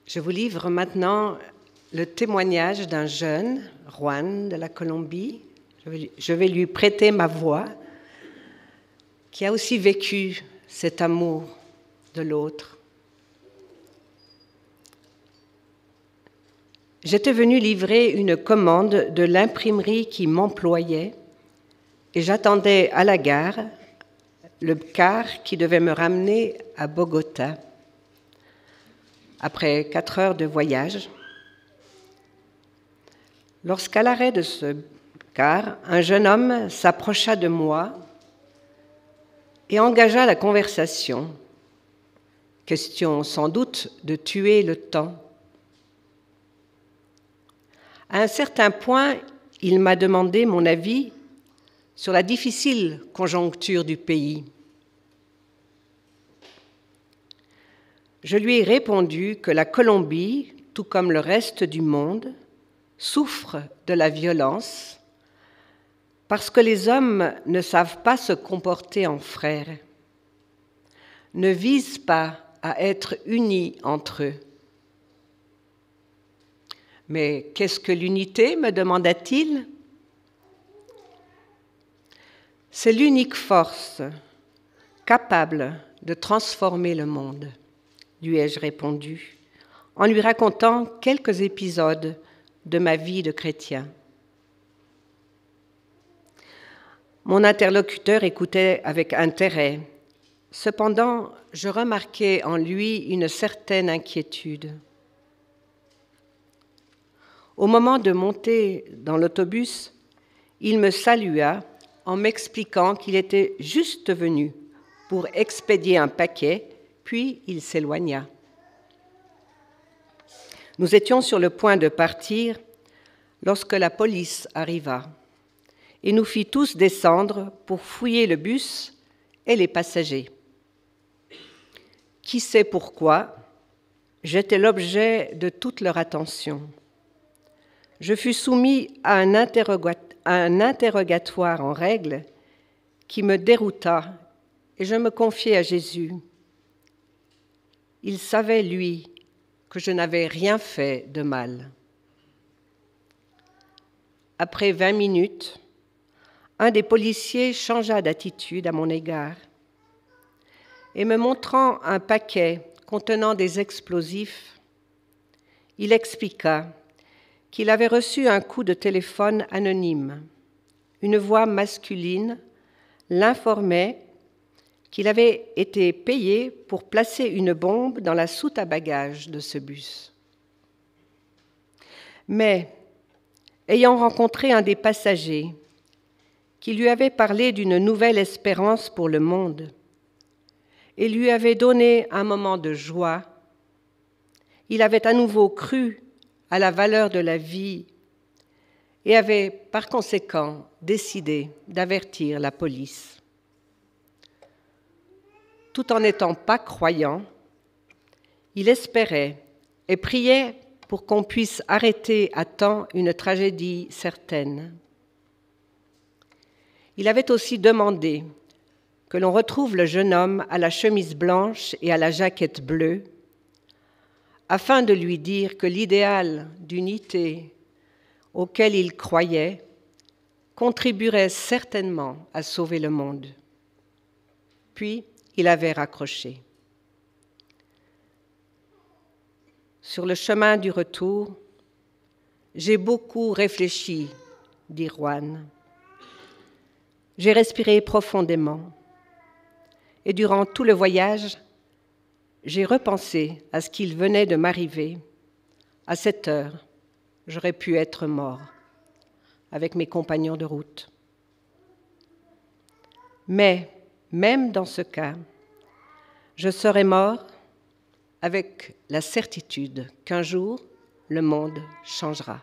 Je vous livre maintenant le témoignage d'un jeune, Juan de la Colombie. Je vais lui prêter ma voix, qui a aussi vécu cet amour de l'autre. J'étais venue livrer une commande de l'imprimerie qui m'employait et j'attendais à la gare le car qui devait me ramener à Bogota. Après 4 heures de voyage, lorsqu'à l'arrêt de ce car, un jeune homme s'approcha de moi et engagea la conversation. Question sans doute de tuer le temps. À un certain point, il m'a demandé mon avis sur la difficile conjoncture du pays. Je lui ai répondu que la Colombie, tout comme le reste du monde, souffre de la violence parce que les hommes ne savent pas se comporter en frères, ne visent pas à être unis entre eux. Mais qu'est-ce que l'unité, me demanda-t-il? C'est l'unique force capable de transformer le monde, lui ai-je répondu, en lui racontant quelques épisodes de ma vie de chrétien. Mon interlocuteur écoutait avec intérêt. Cependant, je remarquai en lui une certaine inquiétude. Au moment de monter dans l'autobus, il me salua en m'expliquant qu'il était juste venu pour expédier un paquet, puis il s'éloigna. Nous étions sur le point de partir lorsque la police arriva et nous fit tous descendre pour fouiller le bus et les passagers. Qui sait pourquoi, j'étais l'objet de toute leur attention. Je fus soumis à un interrogatoire en règle qui me dérouta et je me confiai à Jésus. Il savait, lui, que je n'avais rien fait de mal. Après 20 minutes, un des policiers changea d'attitude à mon égard et me montrant un paquet contenant des explosifs, il expliqua qu'il avait reçu un coup de téléphone anonyme. Une voix masculine l'informait qu'il avait été payé pour placer une bombe dans la soute à bagages de ce bus. Mais, ayant rencontré un des passagers qui lui avait parlé d'une nouvelle espérance pour le monde et lui avait donné un moment de joie, il avait à nouveau cru à la valeur de la vie et avait par conséquent décidé d'avertir la police. Tout en n'étant pas croyant, il espérait et priait pour qu'on puisse arrêter à temps une tragédie certaine. Il avait aussi demandé que l'on retrouve le jeune homme à la chemise blanche et à la jaquette bleue, afin de lui dire que l'idéal d'unité auquel il croyait contribuerait certainement à sauver le monde. Puis, il avait raccroché. Sur le chemin du retour, j'ai beaucoup réfléchi, dit Juan. J'ai respiré profondément et durant tout le voyage, j'ai repensé à ce qu'il venait de m'arriver. À cette heure, j'aurais pu être mort avec mes compagnons de route. Mais, même dans ce cas, je serais mort avec la certitude qu'un jour, le monde changera.